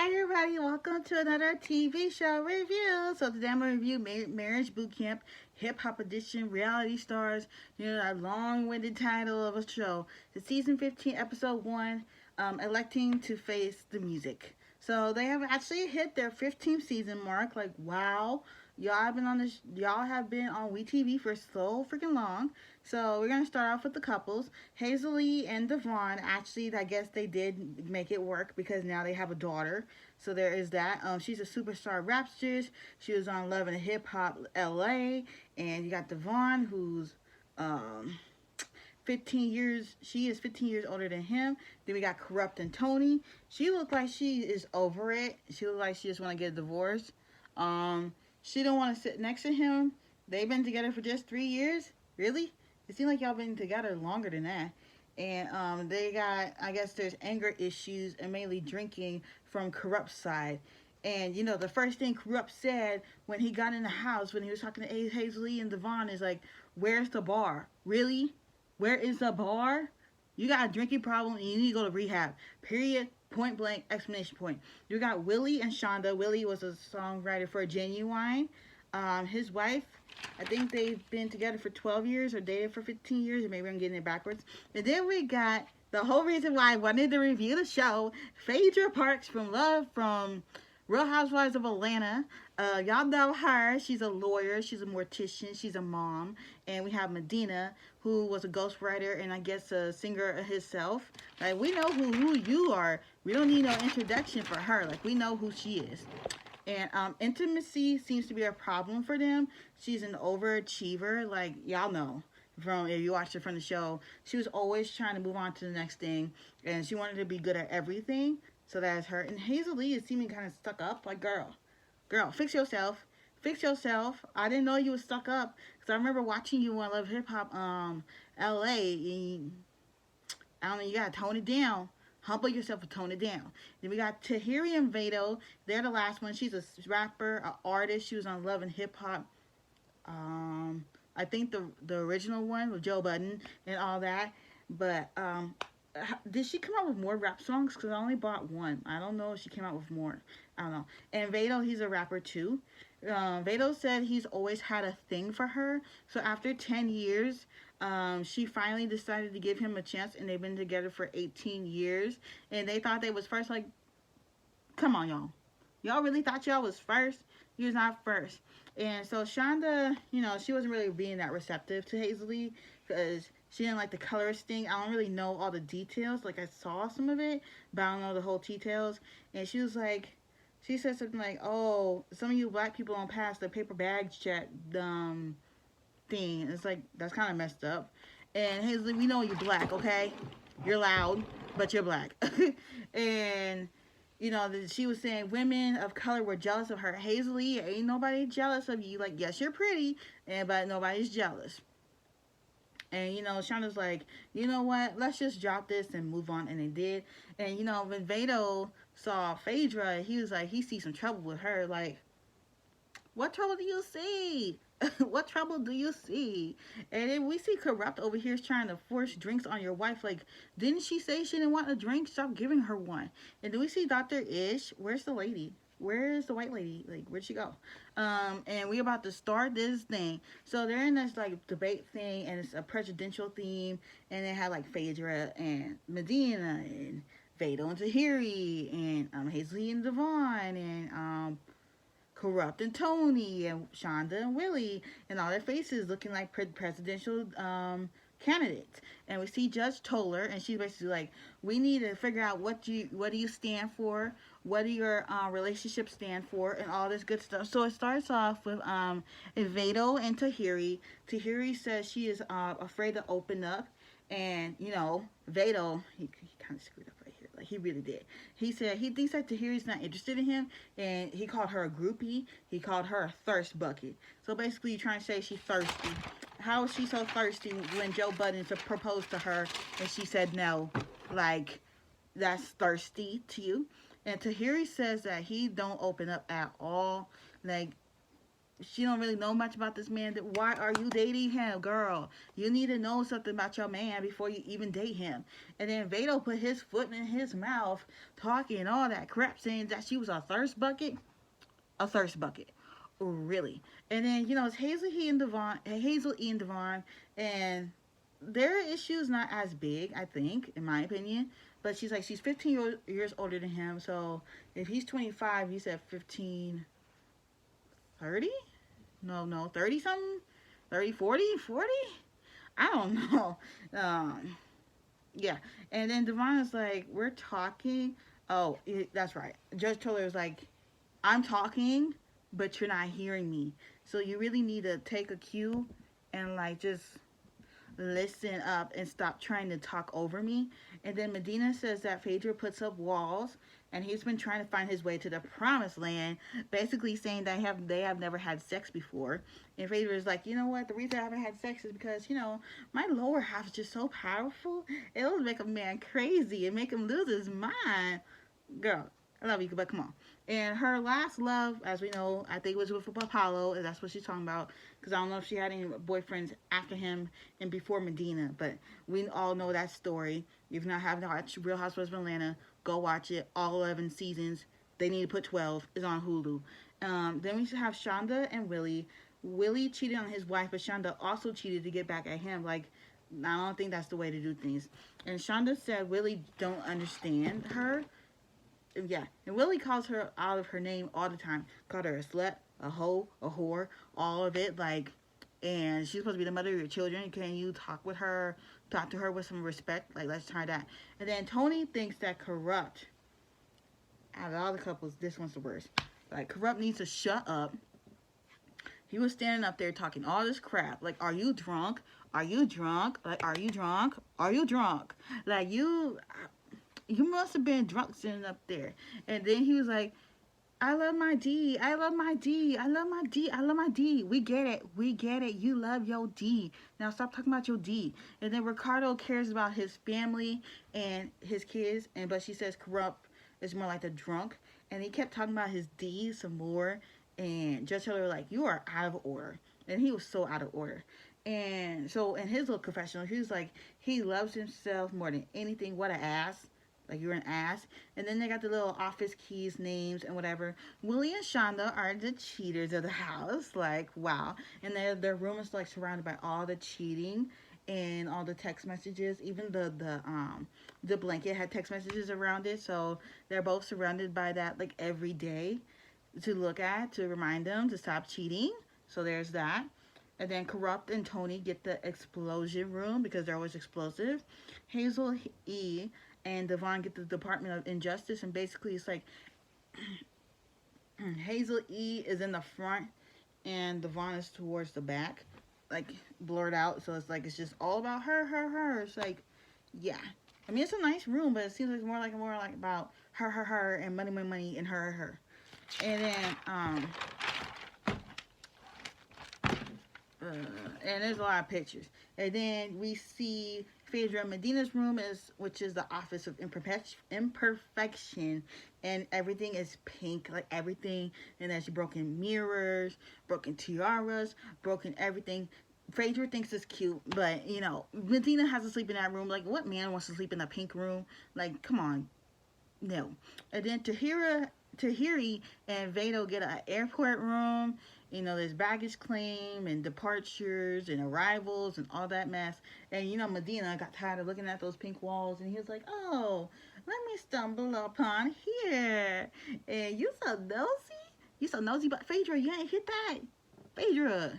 Hi everybody, welcome to another TV show review. So today I'm going to review Marriage Boot Camp, Hip Hop Edition, Reality Stars. You know, that long-winded title of a show. The season 15, episode 1, Electing to Face the Music. So they have actually hit their 15th season mark. Like, wow. Y'all have been on WeTV for so freaking long. So we're gonna start off with the couples. Hazel-e and Devon. Actually, I guess they did make it work because now they have a daughter. So there is that. She's a superstar rapstress. She was on Love and Hip Hop LA, and you got Devon, who's um 15 years. She is 15 years older than him. Then we got Corrupt and Tony. She looked like she is over it. She looked like she just want to get a divorce. Um, she don't want to sit next to him. They've been together for just 3 years. Really? It seems like y'all been together longer than that. And they got, I guess there's anger issues and mainly drinking from Corrupt's side. And you know, the first thing Corrupt said when he got in the house, when he was talking to Hazel-e and Devon, is like, "Where's the bar? Really? Where is the bar? You got a drinking problem and you need to go to rehab. Period. Point blank. Explanation point." You got Willie and Shonda. Willie was a songwriter for Genuine. His wife, I think they've been together for 12 years or dated for 15 years, or maybe I'm getting it backwards. And then we got the whole reason why I wanted to review the show, Phaedra Parks from Real Housewives of Atlanta. Y'all know her. She's a lawyer. She's a mortician. She's a mom. And we have Medina, who was a ghostwriter and I guess a singer herself. Like, we know who you are. We don't need no introduction for her. Like, we know who she is. And intimacy seems to be a problem for them. She's an overachiever. Like, y'all know from if you watched it from the show, she was always trying to move on to the next thing, and she wanted to be good at everything. So that's her. And Hazel-e is seeming kind of stuck up. Like, girl, fix yourself. Fix yourself. I didn't know you was stuck up because I remember watching you on Love Hip Hop LA. And I don't know, you gotta tone it down. Humble yourself and tone it down. Then we got Tahiri and Vado. They're the last one. She's a rapper, an artist. She was on Love and Hip Hop. I think the original one with Joe Budden and all that. But did she come out with more rap songs? Because I only bought one. I don't know if she came out with more. I don't know. And Vado, he's a rapper too. Vado said he's always had a thing for her. So after 10 years, she finally decided to give him a chance, and they've been together for 18 years. And they thought they was first. Like, come on, y'all. Y'all really thought y'all was first? You was not first. And so Shonda, you know, she wasn't really being that receptive to Hazel-e because she didn't like the colorist thing. I don't really know all the details. Like, I saw some of it, but I don't know the whole details. And she was like, she said something like, "Oh, some of you black people don't pass the paper bags check thing." It's like, that's kind of messed up. And Hazel, we know you're black, okay? You're loud, but you're black. And you know, she was saying women of color were jealous of her. Hazel-e, ain't nobody jealous of you. Like, yes, you're pretty, but nobody's jealous. And, you know, Shonda's like, you know what? Let's just drop this and move on. And they did. And, you know, when Vado saw Phaedra, he was like, he sees some trouble with her. Like, what trouble do you see? What trouble do you see? And then we see Corrupt over here trying to force drinks on your wife. Like, didn't she say she didn't want a drink? Stop giving her one. And then we see Dr. Ish. Where's the lady? Where's the white lady? Like, where'd she go? And we about to start this thing. So they're in this like debate thing, and it's a presidential theme. And they have like Phaedra and Medina and Vado and Tahiri and Hazel-e and Devon and Corrupt and Tony and Shonda and Willie, and all their faces looking like presidential candidates. And we see Judge Toller, and she's basically like, we need to figure out what do you stand for, what do your relationships stand for, and all this good stuff. So it starts off with Vado and Tahiri. Tahiri says she is afraid to open up, and you know, Vado, he kind of screwed up right here. Like, he really did. He said he thinks that Tahiri's not interested in him, and he called her a groupie. He called her a thirst bucket. So basically, you're trying to say she's thirsty. How is she so thirsty when Joe Budden proposed to her and she said no? Like, that's thirsty to you. And Tahiri says that he don't open up at all. Like, she don't really know much about this man. Why are you dating him, girl? You need to know something about your man before you even date him. And then Vado put his foot in his mouth, talking all that crap, saying that she was a thirst bucket. A thirst bucket. Really. And then, it's Hazel-E and Devon, and their issue is not as big, I think, in my opinion. But she's 15 years older than him, so if he's 25, he's at 15, 30? No, 30 something? 30, 40, 40? I don't know. Yeah. And then Devon is like, we're talking. Oh, that's right. Judge Toller was like, I'm talking, but you're not hearing me. So you really need to take a cue and like just listen up and stop trying to talk over me. And then Medina says that Phaedra puts up walls and he's been trying to find his way to the promised land, basically saying that they have never had sex before. And Phaedra is like, you know what, the reason I haven't had sex is because, my lower half is just so powerful, it'll make a man crazy and make him lose his mind. Girl, I love you, but come on. And her last love, as we know, I think was with Apollo, and that's what she's talking about. Because I don't know if she had any boyfriends after him and before Medina, but we all know that story. If you not have watched Real Housewives of Atlanta, go watch it. All 11 seasons. They need to put 12. It's on Hulu. Then we have Shonda and Willie. Willie cheated on his wife, but Shonda also cheated to get back at him. Like, I don't think that's the way to do things. And Shonda said Willie don't understand her. Yeah, and Willie calls her out of her name all the time. Called her a slut, a hoe, a whore, all of it. Like, and she's supposed to be the mother of your children. Can you talk to her with some respect? Like, let's try that. And then Tony thinks that Corrupt, out of all the couples, this one's the worst. Like, Corrupt needs to shut up. He was standing up there talking all this crap. Like, are you drunk? Are you drunk? Like, are you drunk? Are you drunk? Like, you must have been drunk sitting up there. And then he was like, I love my D. I love my D. I love my D. I love my D. We get it. We get it. You love your D. Now stop talking about your D. And then Ricardo cares about his family and his kids. But she says Corrupt is more like the drunk. And he kept talking about his D some more. And Judge Taylor was like, you are out of order. And he was so out of order. And so in his little confessional, he was like, he loves himself more than anything. What an ass. Like, you're an ass. And then they got the little office keys, names, and whatever. Willie and Shonda are the cheaters of the house. Like, wow. And their room is, like, surrounded by all the cheating and all the text messages. Even the blanket had text messages around it. So they're both surrounded by that, like, every day to look at, to remind them to stop cheating. So there's that. And then Corrupt and Tony get the explosion room because they're always explosive. Hazel-E and Devon get the Department of Injustice, and basically it's like Hazel-E is in the front and Devon is towards the back, like blurred out, so it's like it's just all about her. It's like, yeah, I mean it's a nice room, but it seems like more like about her and money and her. And then and there's a lot of pictures. And then we see Phaedra Medina's room, which is the office of imperfection, and everything is pink, like everything. And there's broken mirrors, broken tiaras, broken everything. Phaedra thinks it's cute, but Medina has to sleep in that room. Like, what man wants to sleep in a pink room? Like, come on, no. And then Tahiri and Vado get an airport room. There's baggage claim and departures and arrivals and all that mess. And, Medina got tired of looking at those pink walls. And he was like, oh, let me stumble upon here. And you so nosy? You so nosy, but Phaedra, you ain't hit that. Phaedra,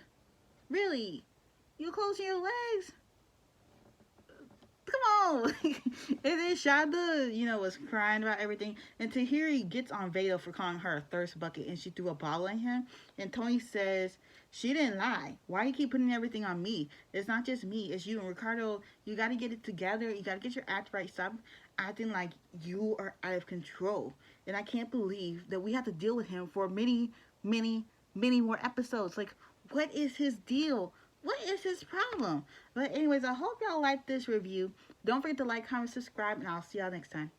really? You closing your legs? Come on. And then Shonda, was crying about everything. And Tahiri gets on Vado for calling her a thirst bucket, and she threw a bottle at him. And Tony says, she didn't lie. Why you keep putting everything on me? It's not just me. It's you. And Ricardo, you got to get it together. You got to get your act right. Stop acting like you are out of control. And I can't believe that we have to deal with him for many, many, many more episodes. Like, what is his deal? What is his problem? But anyways, I hope y'all like this review. Don't forget to like, comment, subscribe, and I'll see y'all next time.